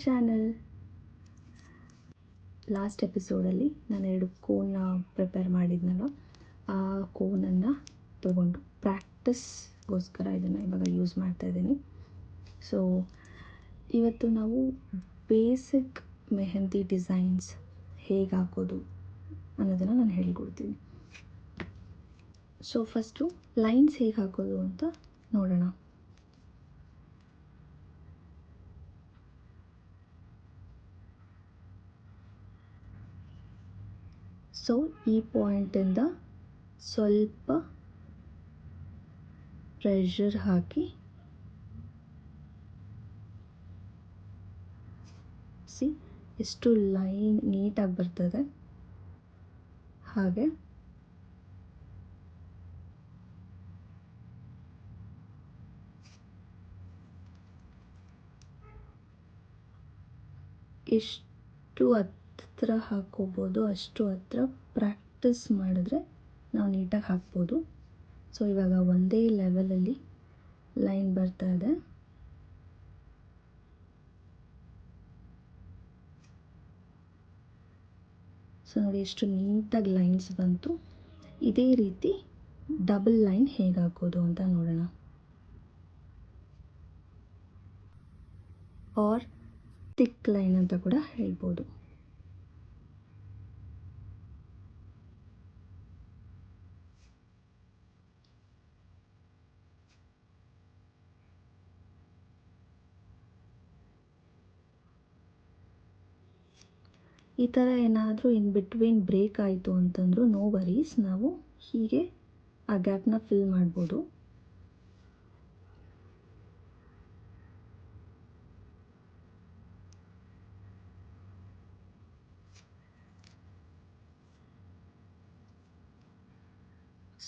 Channel. Last ಎಪಿಸೋಡಲ್ಲಿ ನಾನು 2 ಕೋನ್ನ prepare ಮಾಡಿದ್ನಲ್ಲ, ಆ ಕೋನನ್ನು ತಗೊಂಡು ಪ್ರಾಕ್ಟೀಸ್ಗೋಸ್ಕರ ಇದನ್ನು ಇವಾಗ ಯೂಸ್ ಮಾಡ್ತಾಯಿದ್ದೀನಿ. ಸೊ ಇವತ್ತು ನಾವು ಬೇಸಿಕ್ ಮೆಹಂದಿ ಡಿಸೈನ್ಸ್ ಹೇಗೆ ಹಾಕೋದು ಅನ್ನೋದನ್ನು ನಾನು ಹೇಳ್ಕೊಡ್ತೀನಿ. ಸೊ ಫಸ್ಟು ಲೈನ್ಸ್ ಹೇಗೆ ಹಾಕೋದು ಅಂತ ನೋಡೋಣ. ಸೊ ಈ ಪಾಯಿಂಟಿಂದ ಸ್ವಲ್ಪ ಪ್ರೆಷರ್ ಹಾಕಿ ಎಷ್ಟು ಲೈನ್ ನೀಟಾಗಿ ಬರ್ತದೆ. ಹಾಗೆ ಎಷ್ಟು ಹತ್ರ ಹಾಕೋಬೋದು ಅಷ್ಟು ಹತ್ರ ಪ್ರಾಕ್ಟೀಸ್ ಮಾಡಿದ್ರೆ ನಾವು ನೀಟಾಗಿ ಹಾಕ್ಬೋದು. ಸೊ ಇವಾಗ ಒಂದೇ ಲೆವೆಲಲ್ಲಿ ಲೈನ್ ಬರ್ತಾ ಇದೆ. ಸೊ ನೋಡಿ ಎಷ್ಟು ನೀಟಾಗಿ ಲೈನ್ಸ್ ಬಂತು. ಇದೇ ರೀತಿ ಡಬಲ್ ಲೈನ್ ಹೇಗೆ ಹಾಕೋದು ಅಂತ ನೋಡೋಣ. ಆರ್ ಥಿಕ್ ಲೈನ್ ಅಂತ ಕೂಡ ಹೇಳ್ಬೋದು. ಈ ಥರ ಏನಾದರೂ ಇನ್ ಬಿಟ್ವೀನ್ ಬ್ರೇಕ್ ಆಯಿತು ಅಂತಂದರೂ ನೋ ವರೀಸ್, ನಾವು ಹೀಗೆ ಆ ಗ್ಯಾಪ್ನ ಫಿಲ್ ಮಾಡ್ಬೋದು.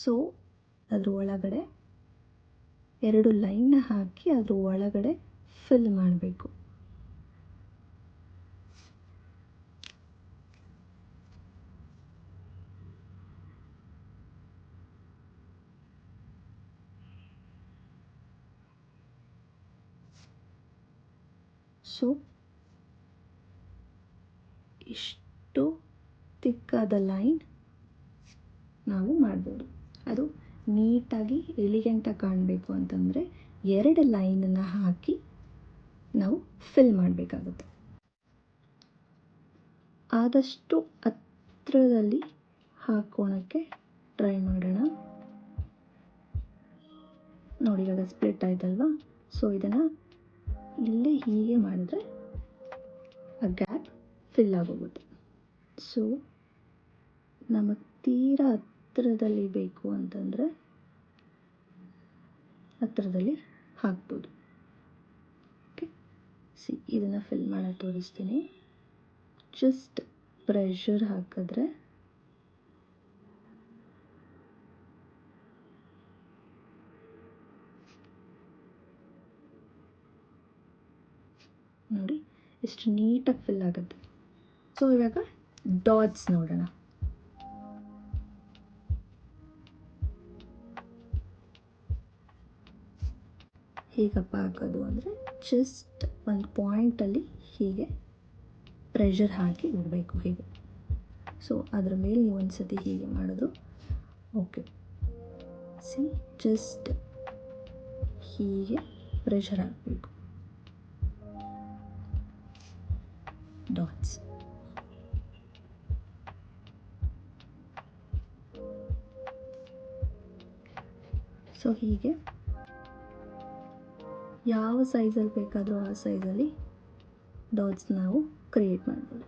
ಸೊ ಅದ್ರ ಒಳಗಡೆ 2 ಲೈನ್ನ ಹಾಕಿ ಅದ್ರ ಒಳಗಡೆ ಫಿಲ್ ಮಾಡಬೇಕು. ಸೊ ಇಷ್ಟು ತಿಕ್ಕಾದ ಲೈನ್ ನಾವು ಮಾಡ್ಬೋದು. ಅದು ನೀಟಾಗಿ ಎಲಿಗೆಂಟಾಗಿ ಕಾಣಬೇಕು ಅಂತಂದರೆ 2 ಲೈನನ್ನು ಹಾಕಿ ನಾವು ಫಿಲ್ ಮಾಡಬೇಕಾಗುತ್ತೆ. ಆದಷ್ಟು ಹತ್ತಿರದಲ್ಲಿ ಹಾಕೋಳಕ್ಕೆ ಟ್ರೈ ಮಾಡೋಣ. ನೋಡಿ ಇವಾಗ ಸ್ಪ್ಲಿಟ್ ಆಯ್ತಲ್ವಾ. ಸೊ ಇದನ್ನು ಇಲ್ಲೇ ಹೀಗೆ ಮಾಡಿದ್ರೆ ಆ ಗ್ಯಾಪ್ ಫಿಲ್ ಆಗೋಗುತ್ತೆ. ಸೊ ನಮಗೆ ತೀರಾ ಹತ್ತಿರದಲ್ಲಿ ಬೇಕು ಅಂತಂದರೆ ಹತ್ತಿರದಲ್ಲಿ ಹಾಕ್ಬೋದು. ಓಕೆ, ಇದನ್ನು ಫಿಲ್ ಮಾಡೋಕ್ಕೆ ತೋರಿಸ್ತೀನಿ. ಜಸ್ಟ್ ಪ್ರೆಷರ್ ಹಾಕಿದ್ರೆ ನೋಡಿ ಎಷ್ಟು ನೀಟಾಗಿ ಫಿಲ್ ಆಗುತ್ತೆ. ಸೊ ಇವಾಗ ಡಾಟ್ಸ್ ನೋಡೋಣ. ಹೇಗಪ್ಪ ಹಾಕೋದು ಅಂದರೆ ಜಸ್ಟ್ ಒಂದು ಪಾಯಿಂಟಲ್ಲಿ ಹೀಗೆ ಪ್ರೆಷರ್ ಹಾಕಿ ಇಡಬೇಕು ಹೀಗೆ. ಸೊ ಅದ್ರ ಮೇಲೆ ನೀವು ಒಂದು ಸತಿ ಹೀಗೆ ಮಾಡೋದು. ಓಕೆ, ಜಸ್ಟ್ ಹೀಗೆ ಪ್ರೆಷರ್ ಹಾಕಬೇಕು. ಡಾಟ್ಸ್ ಸೊ ಹೀಗೆ ಯಾವ ಸೈಜಲ್ಲಿ ಬೇಕಾದರೂ ಆ ಸೈಜಲ್ಲಿ ಡಾಟ್ಸ್ ನಾವು ಕ್ರಿಯೇಟ್ ಮಾಡ್ಬೋದು.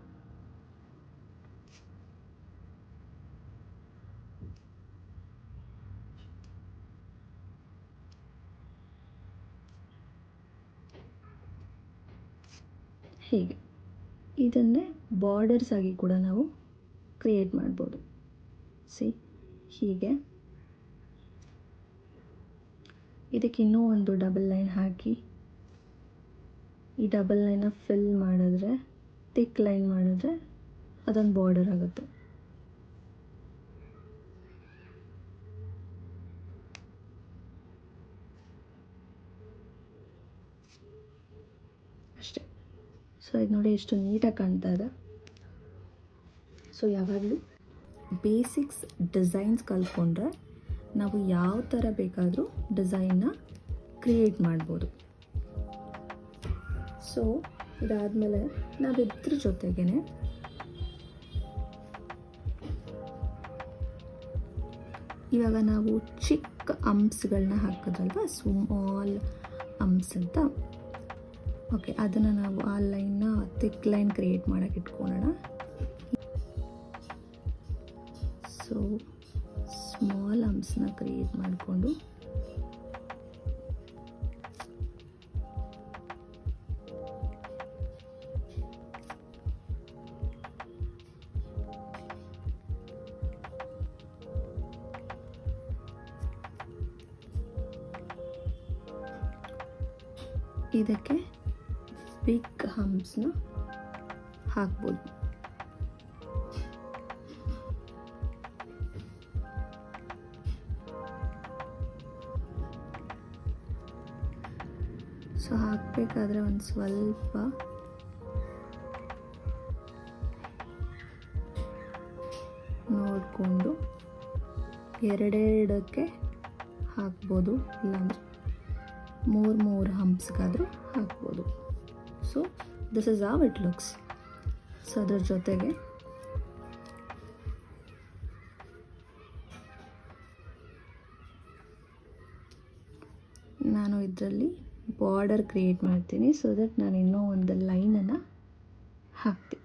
ಹೀಗೆ ಇದನ್ನೇ ಬಾರ್ಡರ್ಸ್ ಆಗಿ ಕೂಡ ನಾವು ಕ್ರಿಯೇಟ್ ಮಾಡ್ಬೋದು. ಹೀಗೆ ಇದಕ್ಕೆ ಇನ್ನೂ ಒಂದು ಡಬಲ್ ಲೈನ್ ಹಾಕಿ ಈ ಡಬಲ್ ಲೈನ್ನ ಫಿಲ್ ಮಾಡಿದ್ರೆ, ಥಿಕ್ ಲೈನ್ ಮಾಡಿದ್ರೆ ಅದೊಂದು ಬಾರ್ಡರ್ ಆಗುತ್ತೆ. ಅಷ್ಟೇ. ಸೊ ಇದು ನೋಡಿ ಎಷ್ಟು ನೀಟಾಗಿ ಕಾಣ್ತಾ ಇದೆ. ಸೊ ಯಾವಾಗಲೂ ಬೇಸಿಕ್ಸ್ ಡಿಸೈನ್ಸ್ ಕಲ್ತ್ಕೊಂಡ್ರೆ ನಾವು ಯಾವ ಥರ ಬೇಕಾದರೂ ಡಿಸೈನ್ನ ಕ್ರಿಯೇಟ್ ಮಾಡ್ಬೋದು. ಸೊ ಇದಾದಮೇಲೆ ನಾವಿದ್ರ ಜೊತೆಗೇ ಇವಾಗ ನಾವು ಚಿಕ್ಕ ಅಂಪ್ಸ್ಗಳನ್ನ ಹಾಕೋದಲ್ವ, ಸ್ಮಾಲ್ ಅಂಪ್ಸ್ ಅಂತ. ಓಕೆ, ಅದನ್ನು ನಾವು ಆ ಲೈನ್ನ ಥಿಕ್ ಲೈನ್ ಕ್ರಿಯೇಟ್ ಮಾಡೋಕ್ಕೆ ಇಟ್ಕೊಳ್ಳೋಣ. ಸೊ ಸ್ಮಾಲ್ ಅಂಪ್ಸ್ನ ಕ್ರಿಯೇಟ್ ಮಾಡಿಕೊಂಡು ಇದಕ್ಕೆ ಬಿಗ್ ಹಂಪ್ಸ್ನ ಹಾಕ್ಬೋದು. ಸೊ ಹಾಕಬೇಕಾದ್ರೆ ಒಂದು ಸ್ವಲ್ಪ ನೋಡಿಕೊಂಡು ಎರಡೆರಡಕ್ಕೆ ಹಾಕ್ಬೋದು, ಇಲ್ಲಾಂದರೆ ಮೂರು ಹಂಪ್ಸ್ಗಾದರೂ ಹಾಕ್ಬೋದು. So this is how it looks. So ಅದ್ರ ಜೊತೆಗೆ ನಾನು ಇದರಲ್ಲಿ ಬಾರ್ಡರ್ ಕ್ರಿಯೇಟ್ ಮಾಡ್ತೀನಿ, ಸೊ ದಟ್ ನಾನು ಇನ್ನೂ ಒಂದು ಲೈನನ್ನು ಹಾಕ್ತೀನಿ.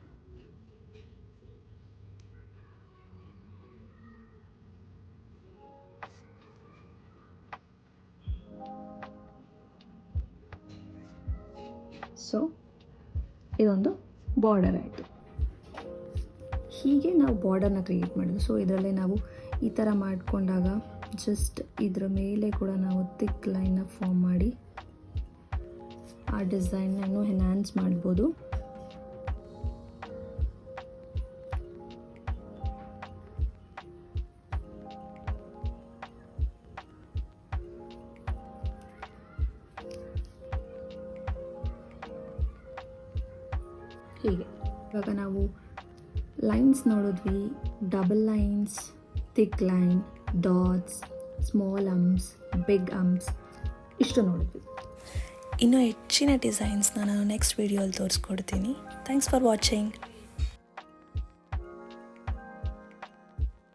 ಸೊ ಇದೊಂದು ಬಾರ್ಡರ್ ಆಯಿತು. ಹೀಗೆ ನಾವು ಬಾರ್ಡರ್ನ ಕ್ರಿಯೇಟ್ ಮಾಡಿದ್ವಿ. ಸೊ ಇದರಲ್ಲೇ ನಾವು ಈ ಥರ ಮಾಡಿಕೊಂಡಾಗ ಜಸ್ಟ್ ಇದರ ಮೇಲೆ ಕೂಡ ನಾವು ಥಿಕ್ ಲೈನ್ನ ಫಾರ್ಮ್ ಮಾಡಿ ಆ ಡಿಸೈನ್ನ ಇನ್ನೂ ಎನ್ಹಾನ್ಸ್ ಮಾಡ್ಬೋದು. ಹೀಗೆ ಇವಾಗ ನಾವು ಲೈನ್ಸ್ ನೋಡಿದ್ವಿ, double lines, thick line, dots, small humps, big humps, ಇಷ್ಟು ನೋಡಿದ್ವಿ. ಇನ್ನೂ ಹೆಚ್ಚಿನ ಡಿಸೈನ್ಸ್ನ ನಾನು ನೆಕ್ಸ್ಟ್ ವೀಡಿಯೋಲ್ಲಿ ತೋರಿಸ್ಕೊಡ್ತೀನಿ. Thanks for watching.